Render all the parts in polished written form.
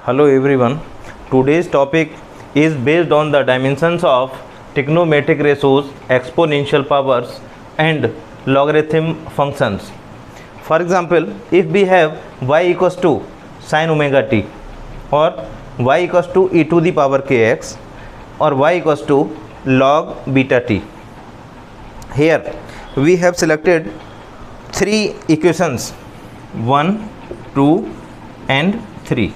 Hello everyone. Today's topic is based on the dimensions of trigonometric ratios, exponential powers and logarithm functions. For example, if we have y equals to sin omega t or y equals to e to the power kx or y equals to log beta t. Here we have selected three equations 1, 2 and 3.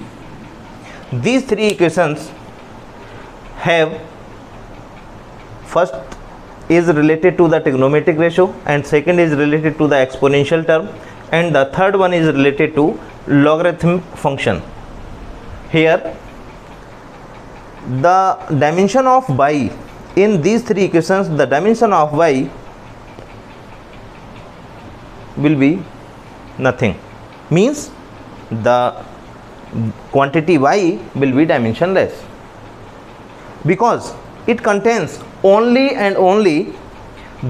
These three equations have first is related to the trigonometric ratio and second is related to the exponential term and the third one is related to logarithm function. Here the dimension of y in these three equations, the dimension of y will be nothing, means the quantity y will be dimensionless because it contains only and only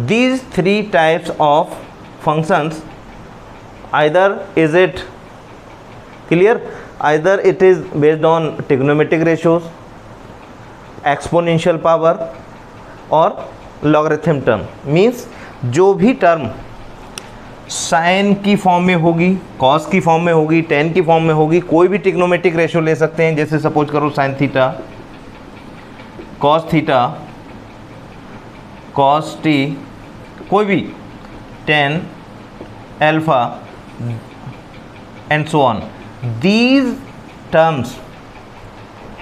these three types of functions. Either is it clear, either it is based on trigonometric ratios, exponential power और logarithm term, means जो भी term sign की form में होगी, cos की form में होगी, ten की फॉर्म में होगी, कोई भी ट्रिग्नोमेट्रिक रेशियो ले सकते हैं, जैसे सपोज करो sine theta, cos theta, cos t, कोई भी tan, alpha and so on. These terms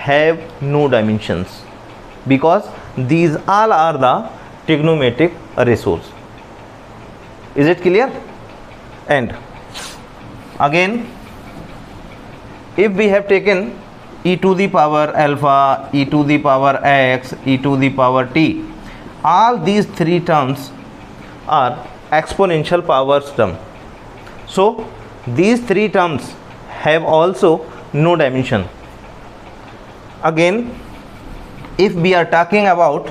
have no dimensions because these all are the trigonometric ratios. Is it clear? And again, if we have taken e to the power alpha, e to the power x, e to the power t, all these three terms are exponential powers term. So these three terms have also no dimension. Again, if we are talking about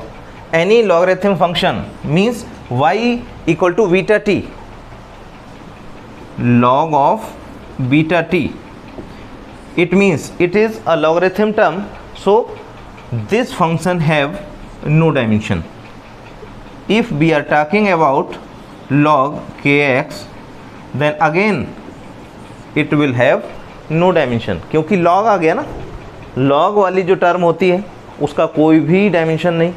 any logarithm function, means y equal to beta t, log of beta t, it means it is a logarithm term, so this function have no dimension. If we are talking about log kx, then again it will have no dimension, क्योंकि log आ गया ना, log वाली जो term होती है उसका कोई भी डायमेंशन नहीं.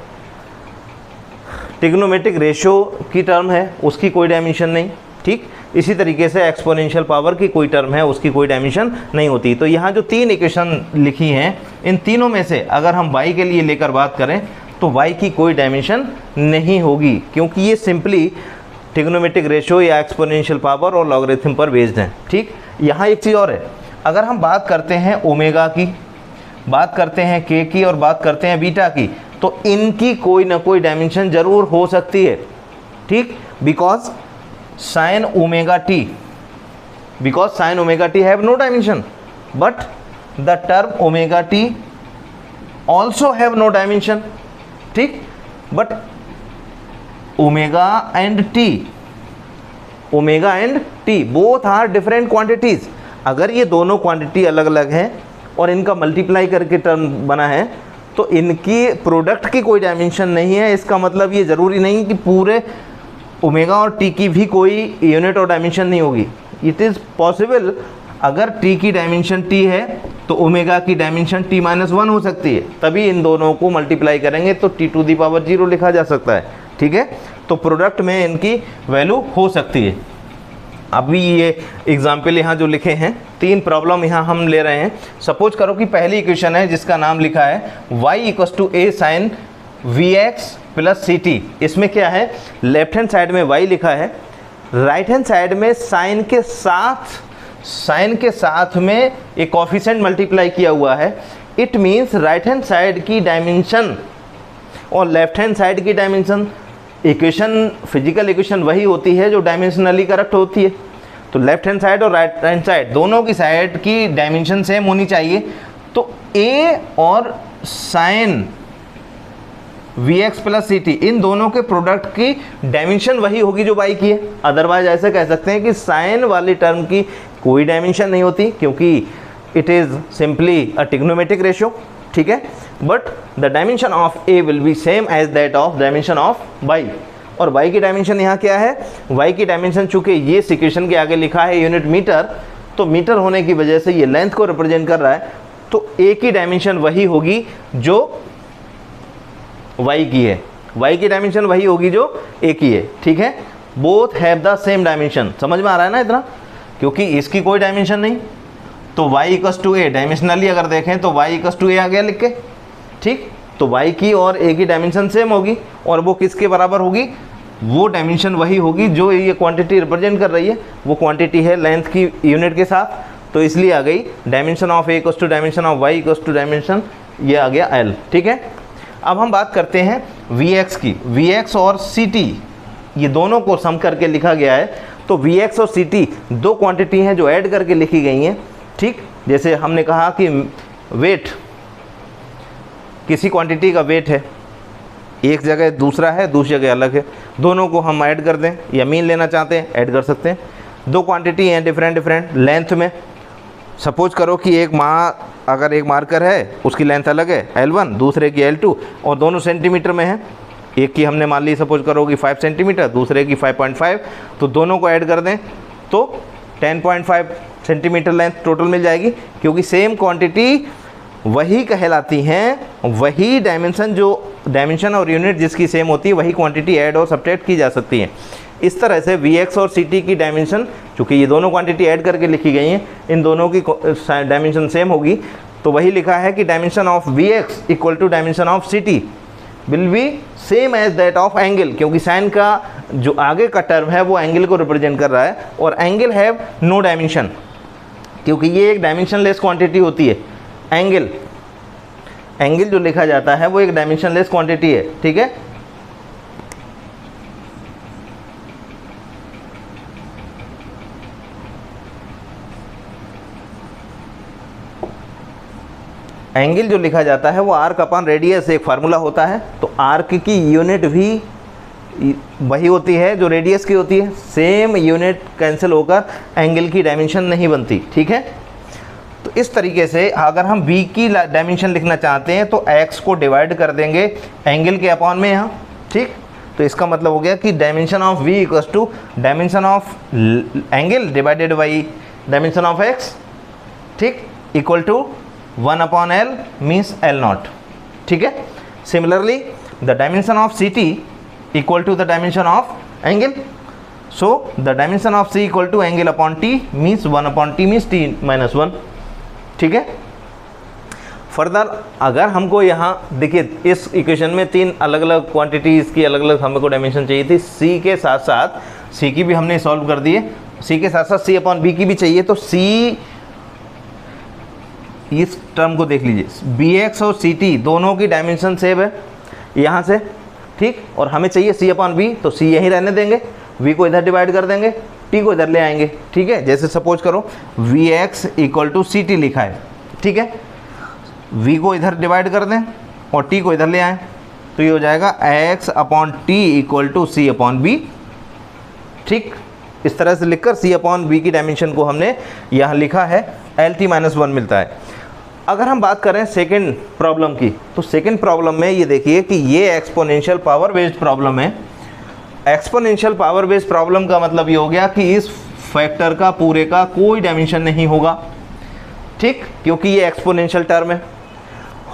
ट्रिग्नोमेट्रिक रेशियो की टर्म है, उसकी कोई डायमेंशन नहीं. ठीक, इसी तरीके से एक्सपोनेंशियल पावर की कोई टर्म है, उसकी कोई डायमेंशन नहीं होती. तो यहाँ जो तीन इक्वेशन लिखी हैं, इन तीनों में से अगर हम y के लिए लेकर बात करें तो y की कोई डायमेंशन नहीं होगी, क्योंकि ये सिंपली ट्रिग्नोमेट्रिक रेशियो या एक्सपोनेंशियल पावर और लॉगरिथम पर बेस्ड हैं. ठीक, यहाँ एक चीज़ और है, अगर हम बात करते हैं ओमेगा की, बात करते हैं के की और बात करते हैं बीटा की, तो इनकी कोई ना कोई डायमेंशन जरूर हो सकती है. ठीक, because sine omega t have no dimension, but the term omega t also have no dimension. ठीक, but omega and t both are different quantities. अगर ये दोनों क्वांटिटी अलग अलग हैं और इनका मल्टीप्लाई करके टर्म बना है, तो इनकी प्रोडक्ट की कोई डायमेंशन नहीं है. इसका मतलब ये ज़रूरी नहीं कि पूरे ओमेगा और टी की भी कोई यूनिट और डायमेंशन नहीं होगी. इट इज़ पॉसिबल, अगर टी की डायमेंशन टी है तो ओमेगा की डायमेंशन टी माइनस वन हो सकती है, तभी इन दोनों को मल्टीप्लाई करेंगे तो टी टू दी पावर 0 लिखा जा सकता है. ठीक है, तो प्रोडक्ट में इनकी वैल्यू हो सकती है. अभी ये एग्जाम्पल यहाँ जो लिखे हैं, तीन प्रॉब्लम यहाँ हम ले रहे हैं. सपोज करो कि पहली इक्वेशन है जिसका नाम लिखा है y equals to a sine v x plus c t. इसमें क्या है, लेफ्ट हैंड साइड में y लिखा है, राइट हैंड साइड में साइन के साथ में एक कोफिशिएंट मल्टीप्लाई किया हुआ है. It means right hand side की डायमेंशन और लेफ्ट हैंड साइड की डायमेंशन, इक्वेशन फिजिकल इक्वेशन वही होती है जो डायमेंशनली करेक्ट होती है. तो लेफ्ट हैंड साइड और राइट हैंड साइड दोनों की साइड की डायमेंशन सेम होनी चाहिए. तो a और sine v x plus c t, इन दोनों के प्रोडक्ट की डायमेंशन वही होगी जो y की है. अदरवाइज ऐसे कह सकते हैं कि साइन वाली टर्म की कोई डायमेंशन नहीं होती, क्योंकि it is simply a trigonometric ratio, ठीक है, but the dimension of a will be same as that of dimension of y. और y की डायमेंशन यहाँ क्या है, y की डायमेंशन चूंकि ये इक्वेशन के आगे लिखा है यूनिट मीटर, तो मीटर होने की वजह से ये लेंथ को रिप्रेजेंट कर रहा है, तो a की डायमेंशन वही होगी जो y की है, y की डायमेंशन वही होगी जो a की है, ठीक है। Both have the same dimension, समझ में आ रहा है ना इतना, क्योंकि इसकी कोई डायमेंशन नहीं, तो y equals to a, dimensionally अगर देखें तो y इक्वल्स टू ए आ गया लिख के, ठीक। तो y की और a की डायमेंशन सेम होगी, और वो किसके बराबर होगी, वो डायमेंशन वही होगी जो ये क्वांटिटी रिप्रेजेंट कर रही है, वो क्वांटिटी है लेंथ की यूनिट के साथ, तो इसलिए आ गई dimension of a equals to dimension of y equals to dimension, ये आ गया l, ठीक है। अब हम बात करते हैं vx की, vx और ct ये दोनों को सम करके लिखा गया है, तो vx और ct दो क्वांटिटी हैं जो ऐड करके लिखी गई हैं, ठीक। जैसे हमने कहा कि वेट, किसी क्वांटिटी का वेट है, एक जगह दूसरा है, दूसरी जगह अलग है, दोनों को हम ऐड कर दें या मीन लेना चाहते हैं ऐड कर सकते हैं। दो क्वांटिटी हैं डिफरेंट लेंथ में, सपोज करो कि अगर एक मार्कर है उसकी लेंथ अलग है L1, दूसरे की L2, और दोनों सेंटीमीटर में है, एक की हमने मान ली सपोज करो कि 5 सेंटीमीटर, दूसरे की 5.5, तो दोनों को ऐड कर दें तो 10.5 सेंटीमीटर लेंथ टोटल मिल जाएगी, क्योंकि सेम क्वांटिटी वही कहलाती हैं, वही डायमेंशन, जो डायमेंशन और यूनिट जिसकी सेम होती है वही क्वांटिटी ऐड और सब्ट्रैक्ट की जा सकती है। इस तरह से Vx और Ct की डायमेंशन, चूँकि ये दोनों क्वांटिटी ऐड करके लिखी गई हैं, इन दोनों की डायमेंशन सेम होगी, तो वही लिखा है कि dimension of Vx equal to dimension of Ct will be same as that of angle, क्योंकि साइन का जो आगे का टर्म है वो एंगल को रिप्रेजेंट कर रहा है, और एंगल हैव नो डायमेंशन, क्योंकि ये एक डायमेंशनलेस क्वांटिटी होती है। एंगल जो लिखा जाता है वो एक डायमेंशनलेस क्वांटिटी है, ठीक है। एंगल जो लिखा जाता है वो आर्क अपॉन रेडियस एक फार्मूला होता है, तो आर्क की यूनिट भी वही होती है जो रेडियस की होती है, सेम यूनिट कैंसिल होकर एंगल की डायमेंशन नहीं बनती, ठीक है। तो इस तरीके से अगर हम v की डायमेंशन लिखना चाहते हैं तो x को डिवाइड कर देंगे एंगल के अपॉन में यहाँ, ठीक। तो इसका मतलब हो गया कि dimension of v equals to dimension of angle divided by dimension of x, ठीक, equal to 1/L means L0, ठीक है। Similarly the dimension of ct equal to the dimension of angle, so the dimension of c equal angle angle upon t means 1/t means t-1, ठीक है। Further अगर हमको यहाँ देखिए इस equation में तीन अलग अलग क्वांटिटीज़ की अलग अलग हमको डायमेंशन चाहिए थी, c के साथ साथ c की भी हमने सॉल्व कर दी है, c के साथ साथ c अपॉन b की भी चाहिए, तो c, इस टर्म को देख लीजिए, bx और ct दोनों की डायमेंशन सेम है यहाँ से, ठीक, और हमें चाहिए c अपॉन b, तो c यहीं रहने देंगे, v को इधर डिवाइड कर देंगे, t को इधर ले आएंगे, ठीक है। जैसे सपोज करो Vx इक्वल टू ct लिखा है, ठीक है, v को इधर डिवाइड कर दें और t को इधर ले आएं, तो ये हो जाएगा x upon t equal to c upon b, ठीक। इस तरह से लिखकर c अपॉन b की डायमेंशन को हमने यहाँ लिखा है, LT-1 मिलता है। अगर हम बात करें सेकेंड प्रॉब्लम की, तो सेकेंड प्रॉब्लम में ये देखिए कि ये एक्सपोनेंशियल पावर बेस्ड प्रॉब्लम है। एक्सपोनेंशियल पावर बेस्ड प्रॉब्लम का मतलब ये हो गया कि इस फैक्टर का पूरे का कोई डायमेंशन नहीं होगा, ठीक, क्योंकि ये एक्सपोनेंशियल टर्म है।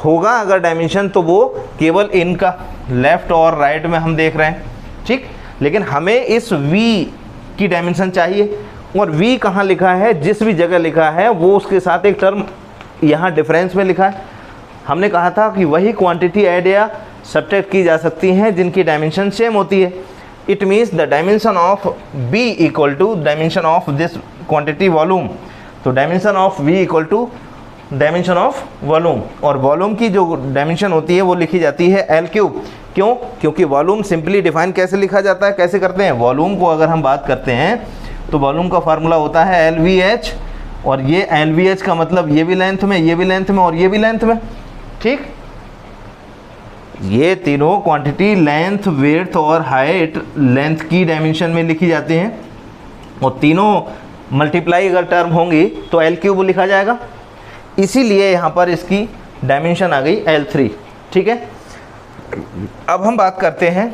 होगा अगर डायमेंशन तो वो केवल इनका लेफ्ट और राइट में हम देख रहे हैं, ठीक, लेकिन हमें इस v की डायमेंशन चाहिए, और v कहाँ लिखा है, जिस भी जगह लिखा है वो उसके साथ एक टर्म यहाँ डिफरेंस में लिखा है। हमने कहा था कि वही क्वांटिटी ऐड या सब्ट्रैक्ट की जा सकती हैं जिनकी डायमेंशन सेम होती है। It means the dimension of b equal to dimension of this quantity volume, तो dimension of v equal to dimension of volume, और वॉल्यूम की जो डायमेंशन होती है वो लिखी जाती है L3। क्यों? क्योंकि वॉल्यूम सिंपली डिफाइन कैसे लिखा जाता है, कैसे करते हैं, वॉल्यूम को अगर हम बात करते हैं तो वॉल्यूम का फार्मूला होता है LVH, और ये LVH का मतलब ये भी लेंथ में, ये भी लेंथ में और ये भी लेंथ में, ठीक। ये तीनों क्वांटिटी लेंथ, विड्थ और हाइट लेंथ की डायमेंशन में लिखी जाती हैं, और तीनों मल्टीप्लाई अगर टर्म होंगी तो L3 लिखा जाएगा। इसीलिए यहाँ पर इसकी डायमेंशन आ गई L3, ठीक है। अब हम बात करते हैं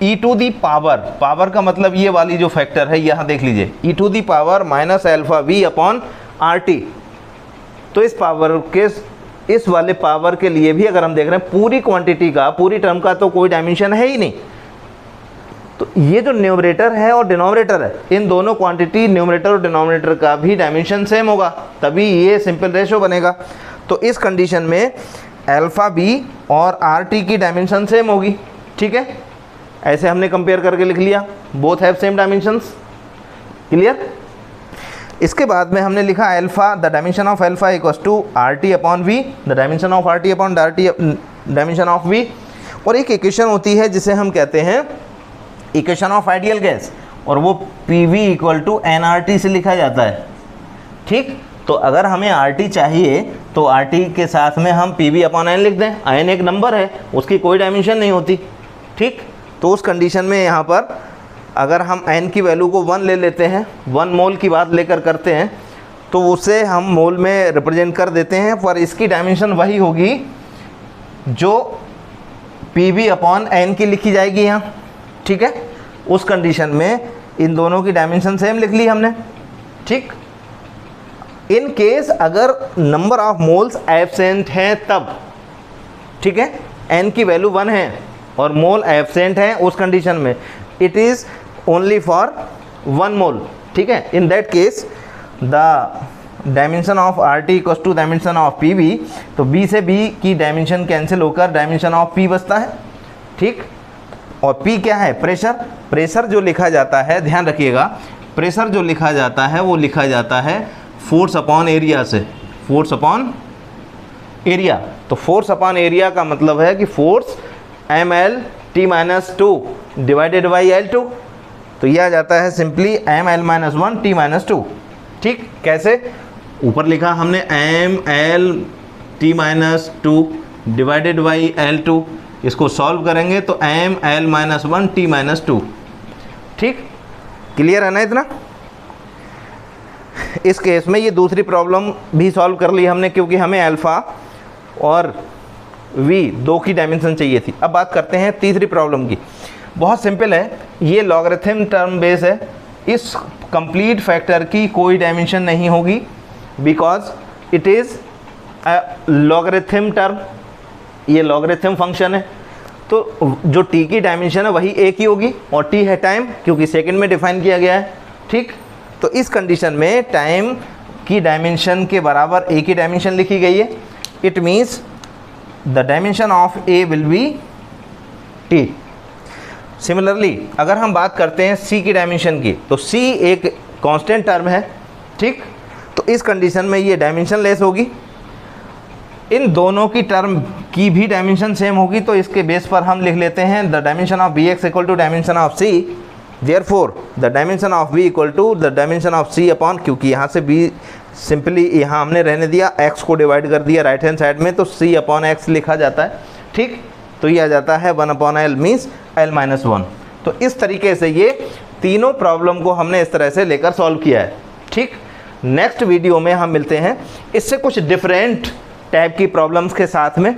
e to the power, power का मतलब ये वाली जो फैक्टर है यहाँ देख लीजिए, e to the power minus alpha v upon RT। तो इस पावर के, इस वाले पावर के लिए भी अगर हम देख रहे हैं पूरी क्वांटिटी का, पूरी टर्म का तो कोई डायमेंशन है ही नहीं, तो ये जो न्यूमरेटर है और डिनोमिनेटर है, इन दोनों क्वांटिटी न्यूमरेटर और डिनोमिनेटर का भी डायमेंशन सेम होगा, तभी ये सिंपल रेशो बनेगा। तो इस कंडीशन में अल्फा बी और RT की डायमेंशन सेम होगी, ठीक है। ऐसे हमने कंपेयर करके लिख लिया, both have same dimensions, clear. इसके बाद में हमने लिखा alpha, the dimension of alpha equals to RT upon V, the dimension of RT upon dimension of V। और एक इक्वेशन होती है जिसे हम कहते हैं इक्वेशन ऑफ आइडियल गैस, और वो PV इक्वल टू nRT से लिखा जाता है, ठीक। तो अगर हमें RT चाहिए तो RT के साथ में हम PV अपॉन n लिख दें, n एक नंबर है, उसकी कोई डायमेंशन नहीं होती, ठीक। तो उस कंडीशन में यहाँ पर अगर हम n की वैल्यू को 1 ले लेते हैं, 1 मोल की बात लेकर करते हैं, तो उसे हम मोल में रिप्रेजेंट कर देते हैं, पर इसकी डायमेंशन वही होगी जो PV अपॉन n की लिखी जाएगी यहाँ, ठीक है। उस कंडीशन में इन दोनों की डायमेंशन सेम लिख ली हमने, ठीक। इन केस अगर नंबर ऑफ मोल्स एब्सेंट हैं तब, ठीक है, n की वैल्यू 1 है और मोल एब्सेंट है, उस कंडीशन में it is only for 1 mole, ठीक है। In that case the dimension of RT equals to dimension of PV, तो B से B की डायमेंशन कैंसिल होकर डायमेंशन ऑफ P बचता है, ठीक। और P क्या है? प्रेशर। प्रेशर जो लिखा जाता है, ध्यान रखिएगा, प्रेशर जो लिखा जाता है वो लिखा जाता है फोर्स अपॉन एरिया से, फोर्स अपॉन एरिया। तो फोर्स अपॉन एरिया का मतलब है कि force mL/T-2 divided by L2, तो यह आ जाता है सिंपली mL-1T-2, ठीक। कैसे? ऊपर लिखा हमने mL/T-2 डिवाइडेड बाई L2, इसको सॉल्व करेंगे तो mL-1T-2, ठीक। क्लियर है ना इतना? इस केस में ये दूसरी प्रॉब्लम भी सॉल्व कर ली हमने, क्योंकि हमें अल्फ़ा और V दो की डायमेंशन चाहिए थी। अब बात करते हैं तीसरी प्रॉब्लम की। बहुत सिंपल है, ये लॉगरिथम टर्म बेस है, इस कंप्लीट फैक्टर की कोई डायमेंशन नहीं होगी, because it is logarithm term, ये लॉगरिथम फंक्शन है, तो जो t की डायमेंशन है वही एक ही होगी, और t है टाइम, क्योंकि सेकंड में डिफाइन किया गया है, ठीक। तो इस कंडीशन में टाइम की डायमेंशन के बराबर a की डायमेंशन लिखी गई है। It means the dimension of a will be t। Similarly अगर हम बात करते हैं c की डायमेंशन की, तो c एक कांस्टेंट टर्म है, ठीक। तो इस कंडीशन में ये डायमेंशन लेस होगी, इन दोनों की टर्म की भी डायमेंशन सेम होगी, तो इसके बेस पर हम लिख लेते हैं the dimension of bx equal to dimension of c, therefore the dimension of v equal to the dimension of c upon, क्योंकि यहाँ से b सिंपली यहाँ हमने रहने दिया, x को डिवाइड कर दिया राइट हैंड साइड में, तो c अपॉन x लिखा जाता है, ठीक। तो ये आ जाता है 1 अपॉन l मीन्स l-1। तो इस तरीके से ये तीनों प्रॉब्लम को हमने इस तरह से लेकर सॉल्व किया है, ठीक। नेक्स्ट वीडियो में हम मिलते हैं इससे कुछ डिफरेंट टाइप की प्रॉब्लम्स के साथ में।